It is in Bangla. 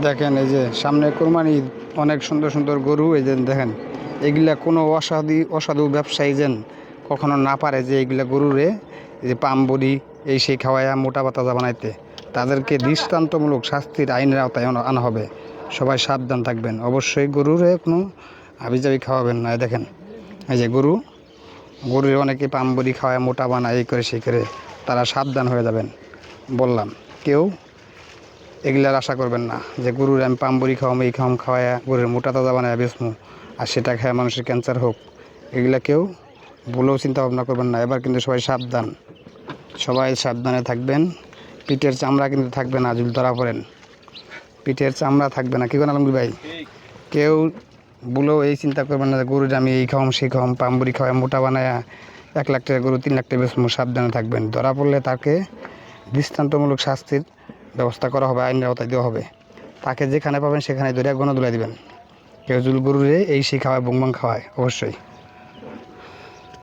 দেখেন এই যে সামনে কোরবানি ঈদ, অনেক সুন্দর সুন্দর গরু। এই যে দেখেন এগুলা কোনো অসাধু ব্যবসায়ী যেন কখনো না পারে যে এইগুলা গরুরে এই যে পামবড়ি এই সেই খাওয়ায়া মোটা পাতাজা বানাইতে। তাদেরকে দৃষ্টান্তমূলক শাস্তির আইনের আওতায় আনা হবে। সবাই সাবধান থাকবেন, অবশ্যই গরুরে কোনো হাবিজাবি খাওয়াবেন না। দেখেন এই যে গরুর অনেকে পামবড়ি খাওয়ায় মোটা বানায়, এই করে সেই করে। তারা সাবধান হয়ে যাবেন বললাম। কেউ এগুলার আশা করবেন না যে গরুর আমি পামবড়ি খাওয়াম এই খাওয়ায়া গরুর মোটা তাজা বানায় বেচমু আর সেটা খেয়ে মানুষের ক্যান্সার হোক। এগুলা কেউ ভুলেও চিন্তা ভাবনা করবেন না। এবার কিন্তু সবাই সাবধান, সবাই সাবধানে থাকবেন। পিঠের চামড়া কিন্তু থাকবে না, যদি ধরা পড়েন পিঠের চামড়া থাকবে না। কি করেন আলমগীর ভাই? কেউ ভুলেও এই চিন্তা করবেন না যে গরুর আমি এই খাওয়াম সেই খাওয়াম, পামবড়ি খাওয়াই মোটা বানায় 1 লাখ টাকা গরু 3 লাখ টাকা বেচমু। সাবধানে থাকবেন, ধরা পড়লে তাকে দৃষ্টান্তমূলক শাস্তির ব্যবস্থা করা হবে, আইনের আওতায় দেওয়া হবে। তাকে যেখানে পাবেন সেখানে ধরে গণধুলাই দিবেন। কেউ যদি গরুরে এই সেই খাওয়ায় বুংবাং খাওয়ায় অবশ্যই।